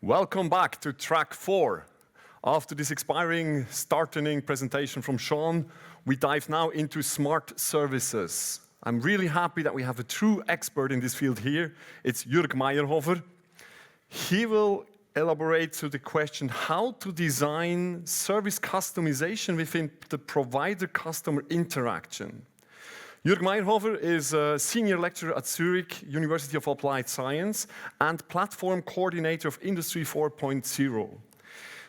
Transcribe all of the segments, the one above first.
Welcome back to track 4. After this expiring starting presentation from Sean, we dive now into smart services. I'm really happy that we have a true expert in this field here. It's Jürg Meierhofer. He will elaborate to the question how to design service customization within the provider-customer interaction. Jürg Meierhofer is a senior lecturer at Zurich University of Applied Science and platform coordinator of Industry 4.0.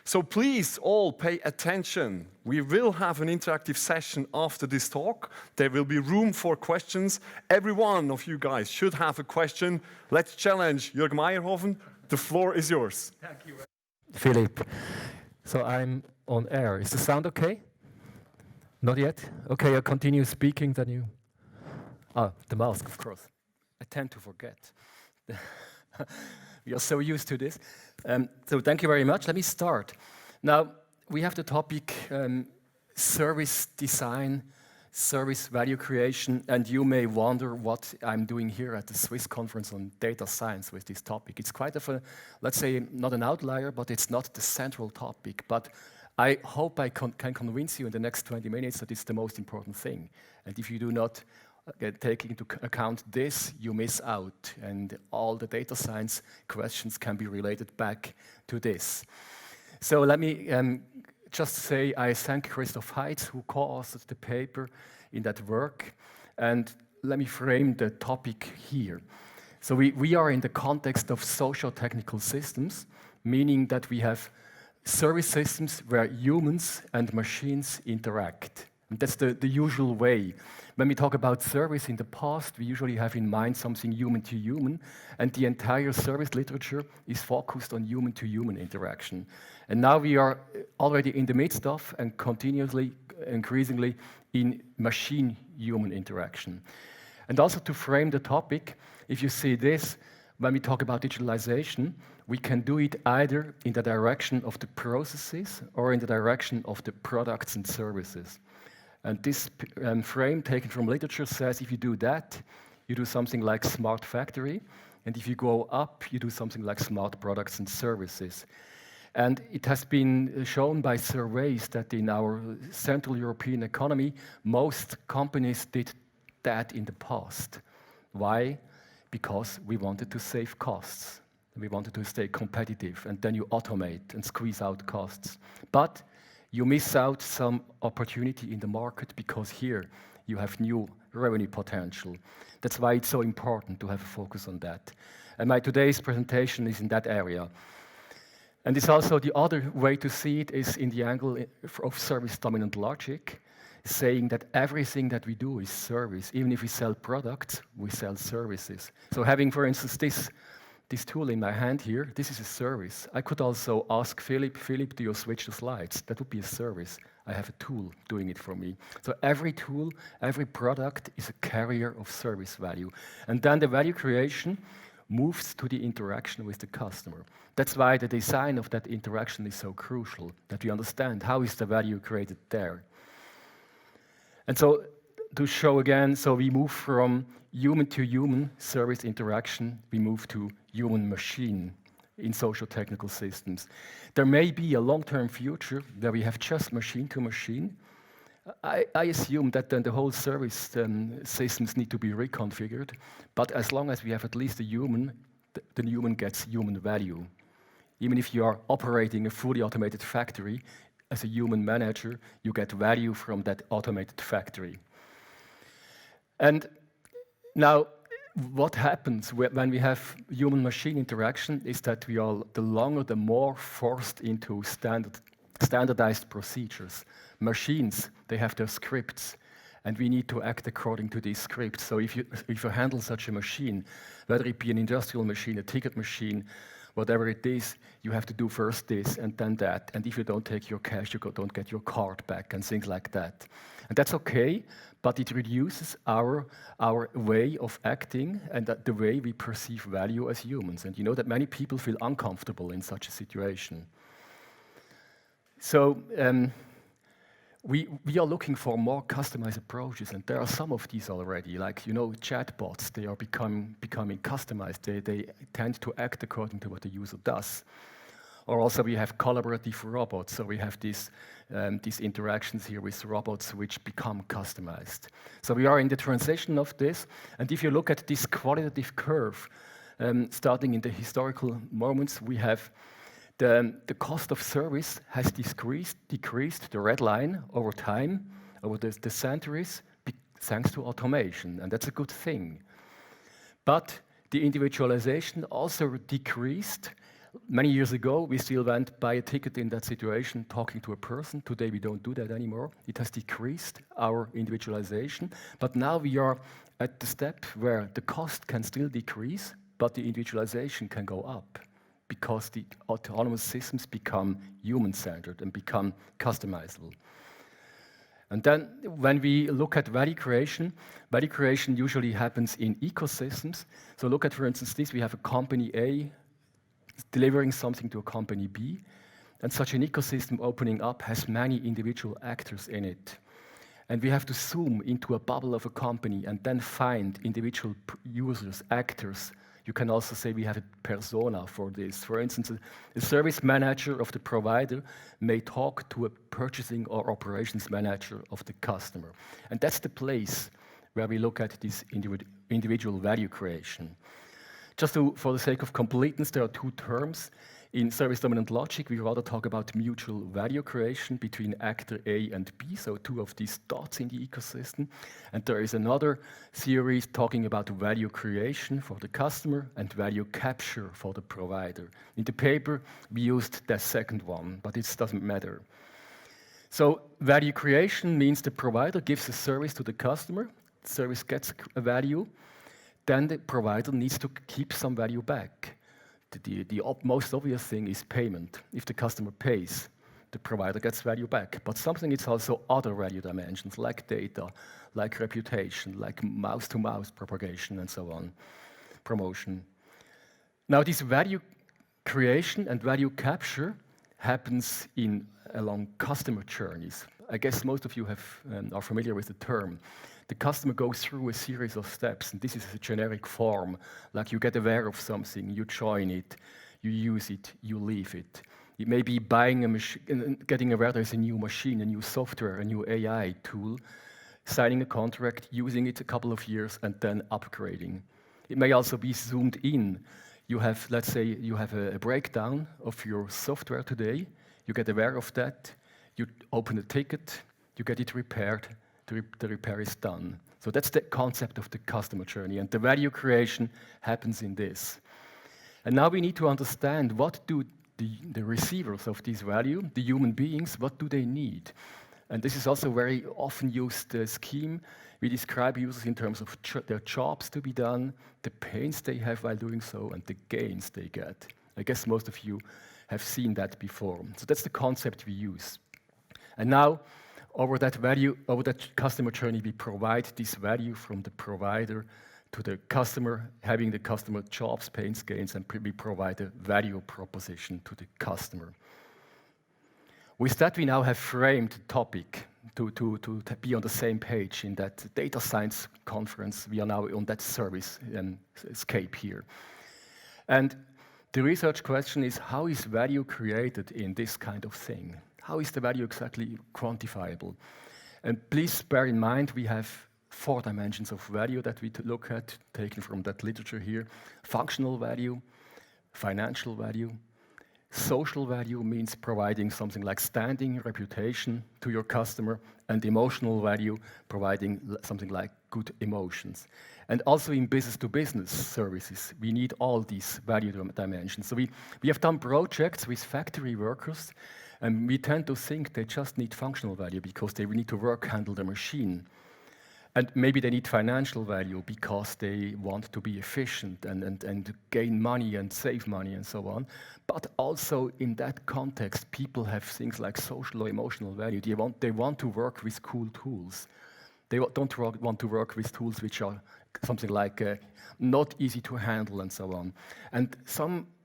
So please all pay attention. We will have an interactive session after this talk. There will be room for questions. Every one of you guys should have a question. Let's challenge Jürg Meierhofer. The floor is yours. Thank you, Philip. So I'm on air. Is the sound okay? Not yet? Okay, I'll continue speaking, then you... the mask, of course. I tend to forget. We are so used to this. So thank you very much. Let me start. Now, we have the topic service design, service value creation, and you may wonder what I'm doing here at the Swiss Conference on Data Science with this topic. It's quite of a, let's say, not an outlier, but it's not the central topic. But I hope I can convince you in the next 20 minutes that it's the most important thing. And if you do not take into account this, you miss out, and all the data science questions can be related back to this. So let me just say I thank Christoph Heitz, who co-authored the paper in that work, and let me frame the topic here. So we are in the context of socio-technical systems, meaning that we have service systems where humans and machines interact. And that's the usual way. When we talk about service in the past, we usually have in mind something human to human, and the entire service literature is focused on human to human interaction. And now we are already in the midst of and continuously, increasingly in machine-human interaction. And also to frame the topic, if you see this, when we talk about digitalization, we can do it either in the direction of the processes or in the direction of the products and services. And this frame taken from literature says if you do that, you do something like smart factory. And if you go up, you do something like smart products and services. And it has been shown by surveys that in our Central European economy, most companies did that in the past. Why? Because we wanted to save costs. We wanted to stay competitive, and then you automate and squeeze out costs. But you miss out some opportunity in the market because here you have new revenue potential. That's why it's so important to have a focus on that. And my today's presentation is in that area. And it's also the other way to see it is in the angle of service dominant logic, saying that everything that we do is service. Even if we sell products, we sell services. So having, for instance, this tool in my hand here, this is a service. I could also ask Philip, do you switch the slides? That would be a service. I have a tool doing it for me. So every tool, every product is a carrier of service value. And then the value creation moves to the interaction with the customer. That's why the design of that interaction is so crucial, that we understand how is the value created there. And so to show again, so we move from human to human service interaction, we move to human machine in social technical systems. There may be a long-term future where we have just machine to machine. I assume that then the whole service systems need to be reconfigured, but as long as we have at least a human, the human gets human value. Even if you are operating a fully automated factory, as a human manager, you get value from that automated factory. And now, what happens when we have human-machine interaction is that we are the longer, the more forced into standardized procedures. Machines, they have their scripts, and we need to act according to these scripts. So if you handle such a machine, whether it be an industrial machine, a ticket machine, whatever it is, you have to do first this and then that. And if you don't take your cash, you don't get your card back and things like that. And that's okay, but it reduces our way of acting and the way we perceive value as humans. And you know that many people feel uncomfortable in such a situation. So we are looking for more customized approaches, and there are some of these already. Like, you know, chatbots, they are becoming customized. They tend to act according to what the user does. Or also we have collaborative robots, so we have these interactions here with robots which become customized. So we are in the transition of this, and if you look at this qualitative curve, starting in the historical moments, we have the cost of service has decreased, the red line, over time, over the centuries, thanks to automation, and that's a good thing. But the individualization also decreased. Many years ago, we still went buy a ticket in that situation, talking to a person. Today, we don't do that anymore. It has decreased our individualization, but now we are at the step where the cost can still decrease, but the individualization can go up because the autonomous systems become human-centered and become customizable. And then when we look at value creation usually happens in ecosystems. So look at, for instance, this. We have a company A delivering something to a company B, and such an ecosystem opening up has many individual actors in it. And we have to zoom into a bubble of a company and then find individual users, actors. You can also say we have a persona for this. For instance, a service manager of the provider may talk to a purchasing or operations manager of the customer. And that's the place where we look at this individual value creation. Just for the sake of completeness, there are two terms. In service-dominant logic, we rather talk about mutual value creation between actor A and B, so two of these dots in the ecosystem. And there is another series talking about value creation for the customer and value capture for the provider. In the paper, we used the second one, but it doesn't matter. So value creation means the provider gives a service to the customer, the service gets a value, then the provider needs to keep some value back. The most obvious thing is payment. If the customer pays, the provider gets value back. But something is also other value dimensions, like data, like reputation, like mouse-to-mouse propagation, and so on, promotion. Now, this value creation and value capture happens along customer journeys. I guess most of you are familiar with the term. The customer goes through a series of steps, and this is a generic form, like you get aware of something, you join it, you use it, you leave it. It may be buying a machine, getting aware there's a new machine, a new software, a new AI tool, signing a contract, using it a couple of years, and then upgrading. It may also be zoomed in. You have, let's say, you have a breakdown of your software today, you get aware of that, you open a ticket, you get it repaired, the repair is done. So that's the concept of the customer journey, and the value creation happens in this. And now we need to understand, what do the receivers of this value, the human beings, what do they need? And this is also a very often used scheme. We describe users in terms of their jobs to be done, the pains they have while doing so, and the gains they get. I guess most of you have seen that before. So that's the concept we use. And now, over that customer journey, we provide this value from the provider to the customer, having the customer jobs, pains, gains, and we provide a value proposition to the customer. With that, we now have framed the topic to be on the same page in that data science conference. We are now on that service scape here. And the research question is, how is value created in this kind of thing? How is the value exactly quantifiable? And please bear in mind, we have 4 dimensions of value that we look at, taken from that literature here. Functional value, financial value, social value means providing something like standing, reputation to your customer, and emotional value, providing something like good emotions. And also in business-to-business services, we need all these value dimensions. So we have done projects with factory workers, and we tend to think they just need functional value because they need to handle the machine. And maybe they need financial value because they want to be efficient and gain money and save money and so on. But also in that context, people have things like social or emotional value. They want to work with cool tools. They don't want to work with tools which are something like not easy to handle and so on. And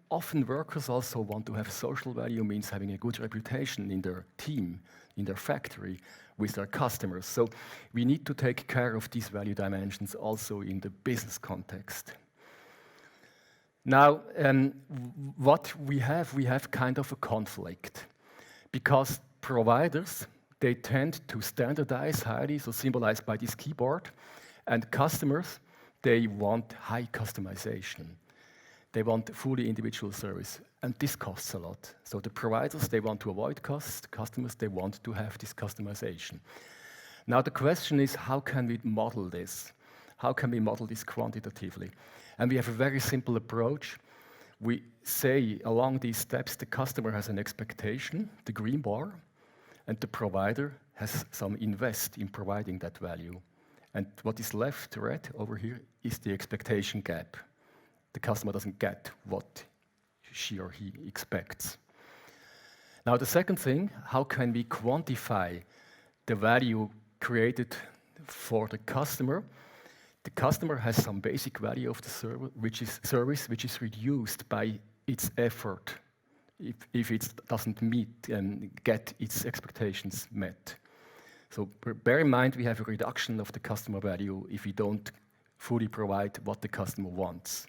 often workers also want to have social value, means having a good reputation in their team, in their factory, with their customers. So we need to take care of these value dimensions also in the business context. Now, what we have kind of a conflict, because providers, they tend to standardize highly, so symbolized by this keyboard, and customers, they want high customization. They want fully individual service, and this costs a lot. So the providers, they want to avoid costs. The customers, they want to have this customization. Now the question is, how can we model this? How can we model this quantitatively? And we have a very simple approach. We say along these steps, the customer has an expectation, the green bar, and the provider has some invest in providing that value. And what is left, red, over here, is the expectation gap. The customer doesn't get what she or he expects. Now, the second thing, how can we quantify the value created for the customer? The customer has some basic value of the service, which is reduced by its effort if it doesn't meet and get its expectations met. So bear in mind, we have a reduction of the customer value if we don't fully provide what the customer wants.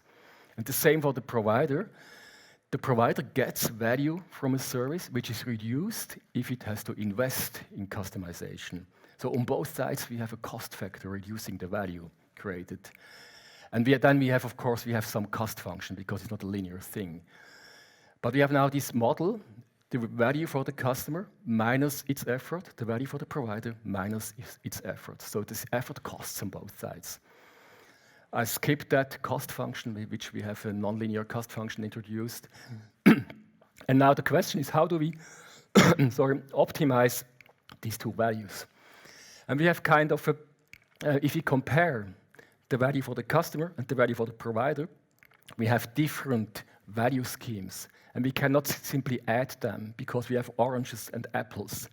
And the same for the provider. The provider gets value from a service which is reduced if it has to invest in customization. So on both sides, we have a cost factor reducing the value created. And then we have, of course, we have some cost function because it's not a linear thing. But we have now this model, the value for the customer minus its effort, the value for the provider minus its effort. So this effort costs on both sides. I skipped that cost function, which we have a nonlinear cost function introduced. And now the question is, how do we optimize these two values? And we have kind of if we compare the value for the customer and the value for the provider, we have different value schemes. And we cannot simply add them because we have oranges and apples.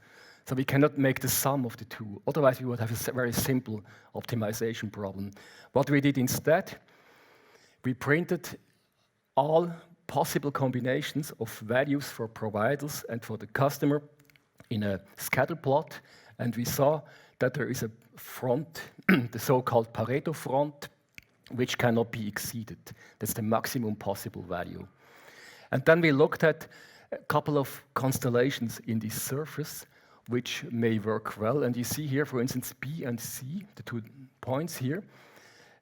So we cannot make the sum of the two. Otherwise, we would have a very simple optimization problem. What we did instead, we printed all possible combinations of values for providers and for the customer in a scatter plot. And we saw that there is a front, the so-called Pareto front, which cannot be exceeded. That's the maximum possible value. And then we looked at a couple of constellations in this surface, which may work well. And you see here, for instance, B and C, the 2 points here,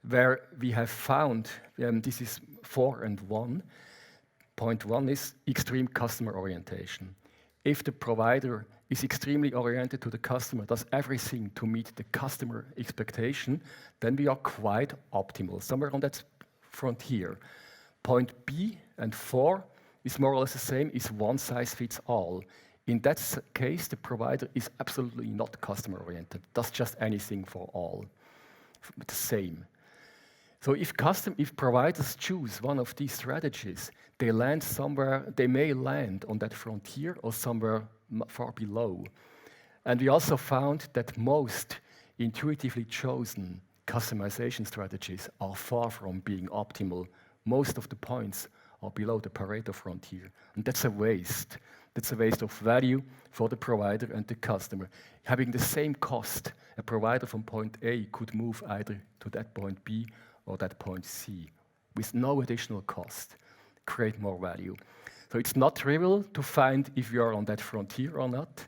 where we have found, this is 4 and 1. Point 1 is extreme customer orientation. If the provider is extremely oriented to the customer, does everything to meet the customer expectation, then we are quite optimal, somewhere on that front here. Point B and 4 is more or less the same, is one size fits all. In that case, the provider is absolutely not customer-oriented, does just anything for all, the same. So if providers choose one of these strategies, they may land on that frontier or somewhere far below. And we also found that most intuitively chosen customization strategies are far from being optimal. Most of the points are below the Pareto frontier, and that's a waste. That's a waste of value for the provider and the customer. Having the same cost, a provider from point A could move either to that point B or that point C with no additional cost, create more value. So it's not trivial to find if you are on that frontier or not.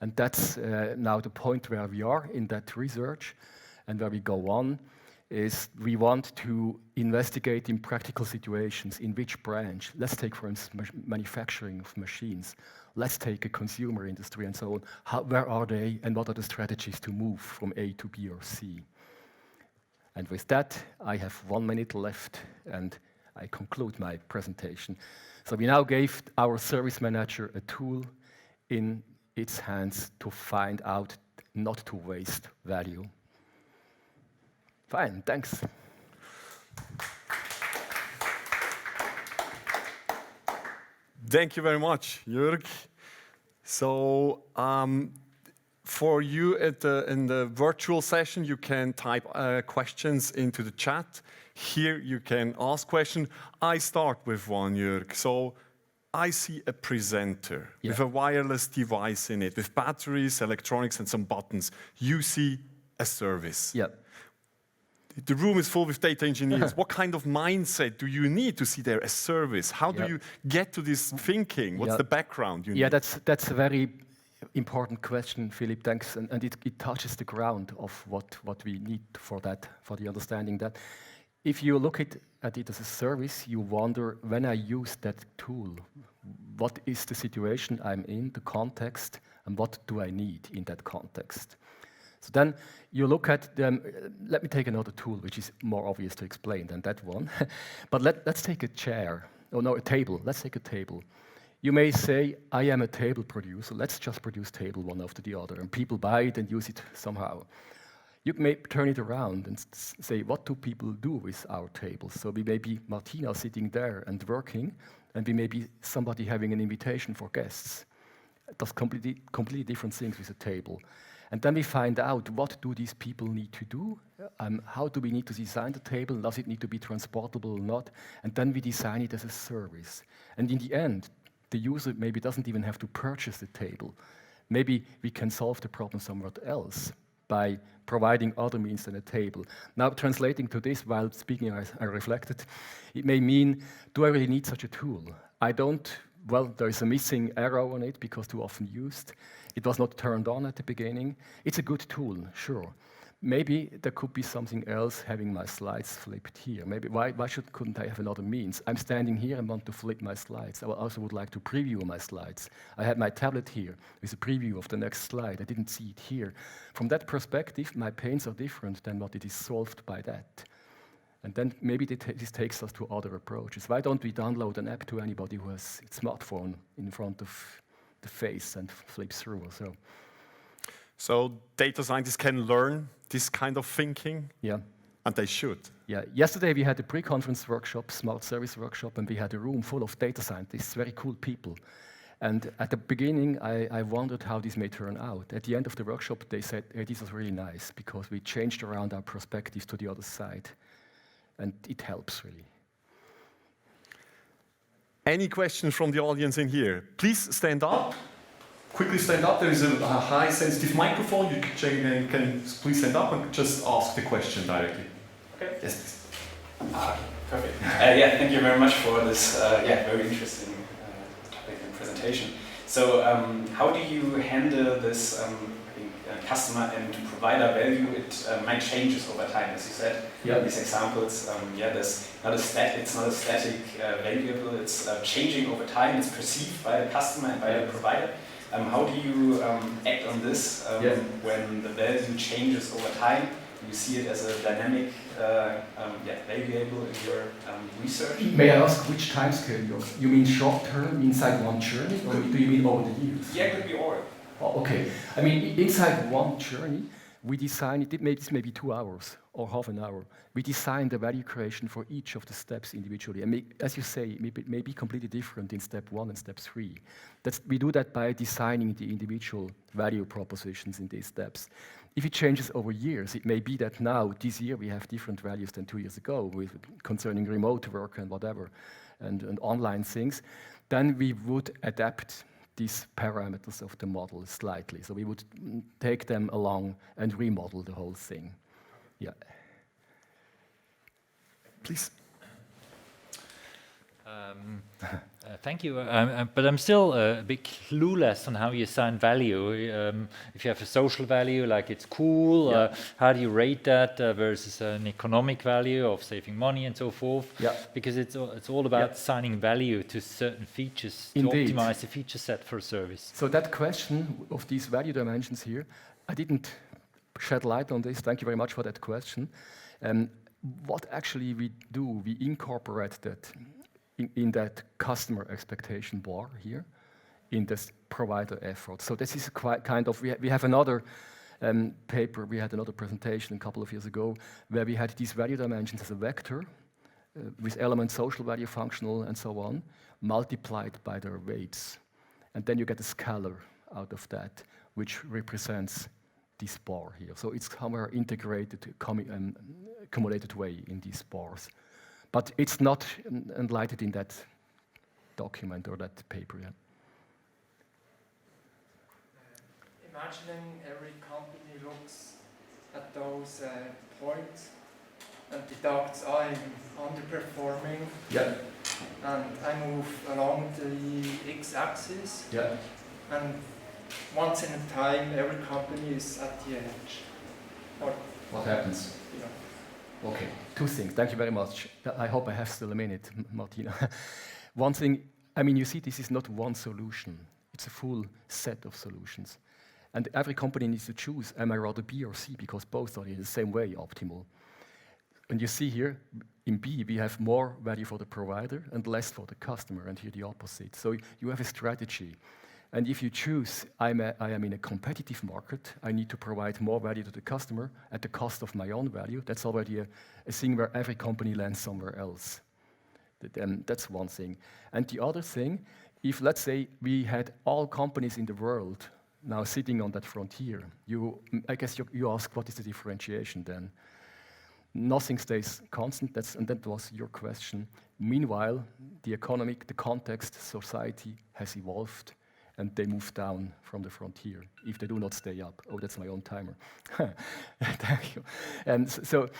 And that's now the point where we are in that research and where we go on is we want to investigate in practical situations in which branch. Let's take, for instance, manufacturing of machines. Let's take a consumer industry and so on. Where are they and what are the strategies to move from A to B or C? And with that, I have 1 minute left and I conclude my presentation. So we now gave our service manager a tool in its hands to find out not to waste value. Fine, thanks. Thank you very much, Jürg. So for you in the virtual session, you can type questions into the chat. Here you can ask questions. I start with one, Jürg. So I see a presenter with a wireless device in it, with batteries, electronics, and some buttons. You see a service. Yeah. The room is full with data engineers. What kind of mindset do you need to see there as service? How do you get to this thinking? What's the background you need? That's a very important question, Philip. Thanks, and it touches the ground of what we need for the understanding that. If you look at it as a service, you wonder, when I use that tool, what is the situation I'm in, the context, and what do I need in that context? So then you look at them. Let me take another tool, which is more obvious to explain than that one. But let's take a chair. Oh no, a table. Let's take a table. You may say, I am a table producer. Let's just produce table one after the other. And people buy it and use it somehow. You may turn it around and say, what do people do with our tables? So we may be Martina sitting there and working, and we may be somebody having an invitation for guests. It does completely different things with a table. And then we find out, what do these people need to do? How do we need to design the table? Does it need to be transportable or not? And then we design it as a service. And in the end, the user maybe doesn't even have to purchase the table. Maybe we can solve the problem somewhere else by providing other means than a table. Now, translating to this, while speaking, I reflected, it may mean, do I really need such a tool? I don't. Well, there is a missing arrow on it because too often used. It was not turned on at the beginning. It's a good tool, sure. Maybe there could be something else, having my slides flipped here. Maybe why couldn't I have another means? I'm standing here and want to flip my slides. I also would like to preview my slides. I had my tablet here with a preview of the next slide. I didn't see it here. From that perspective, my pains are different than what it is solved by that. And then maybe this takes us to other approaches. Why don't we download an app to anybody who has a smartphone in front of the face and flips through? So data scientists can learn this kind of thinking? Yeah. And they should? Yeah. Yesterday we had a pre-conference workshop, smart service workshop, and we had a room full of data scientists, very cool people. And at the beginning, I wondered how this may turn out. At the end of the workshop, they said, hey, this was really nice because we changed around our perspectives to the other side. And it helps, really. Any questions from the audience in here? Please stand up. Quickly stand up. There is a high sensitive microphone. You can please stand up and just ask the question directly. Okay. Yes, please. Perfect. Yeah, thank you very much for this very interesting topic and presentation. So how do you handle this customer and provider value? It might changes over time, as you said. Yeah. These examples, it's not a static variable. It's changing over time. It's perceived by the customer and by the provider. How do you act on this when the value changes over time? Do you see it as a dynamic variable in your research? May I ask which time scale you mean? Short term, inside one journey, or do you mean over the years? Yeah, it could be all. Oh, okay. I mean, inside one journey, we design it. This may be 2 hours or half an hour. We design the value creation for each of the steps individually. And as you say, it may be completely different in step 1 and step 3. We do that by designing the individual value propositions in these steps. If it changes over years, it may be that now, this year, we have different values than 2 years ago concerning remote work and whatever, and online things. Then we would adapt these parameters of the model slightly. So we would take them along and remodel the whole thing. Yeah. Please. Thank you, but I'm still a bit clueless on how you assign value. If you have a social value, like it's cool, how do you rate that versus an economic value of saving money and so forth? Yeah. Because it's all about assigning value to certain features to optimize the feature set for a service. So that question of these value dimensions here, I didn't shed light on this. Thank you very much for that question. What actually we do, we incorporate that in that customer expectation bar here, in this provider effort. So this is quite kind of, we have another paper, we had another presentation a couple of years ago, where we had these value dimensions as a vector, with elements, social value, functional, and so on, multiplied by their weights. And then you get a scalar out of that, which represents this bar here. So it's somewhere integrated, accumulated way in these bars. But it's not enlightened in that document or that paper yet. Imagining every company looks at those points and deducts I'm underperforming, Yeah. and I move along the x-axis, Yeah. and once in a time every company is at the edge. Or, What happens? you know. Okay, two things. Thank you very much. I hope I have still a minute, Martina. One thing, I mean, you see, this is not one solution. It's a full set of solutions. And every company needs to choose, am I rather B or C, because both are in the same way optimal. And you see here, in B, we have more value for the provider and less for the customer, and here the opposite. So you have a strategy. And if you choose, I am in a competitive market, I need to provide more value to the customer at the cost of my own value, that's already a thing where every company lands somewhere else. That's one thing. And the other thing, if let's say we had all companies in the world now sitting on that frontier, I guess you ask what is the differentiation then? Nothing stays constant, and that was your question. Meanwhile, the economic, the context, society has evolved, and they move down from the frontier if they do not stay up. Oh, that's my own timer. Thank you. And so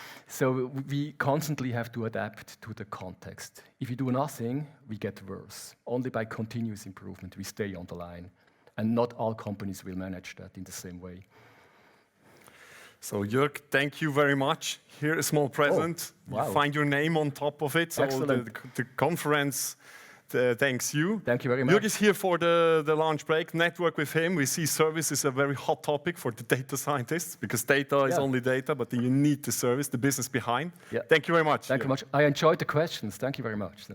we constantly have to adapt to the context. If you do nothing, we get worse. Only by continuous improvement, we stay on the line. And not all companies will manage that in the same way. So Jürg, thank you very much. Here a small present. Wow. You find your name on top of it. So Excellent. the conference thanks you. Thank you very much. Jürg is here for the lunch break. Network with him. We see service is a very hot topic for the data scientists because data is only data, but then you need the service, the business behind. Yeah. Thank you very much. Thank you much. I enjoyed the questions. Thank you very much.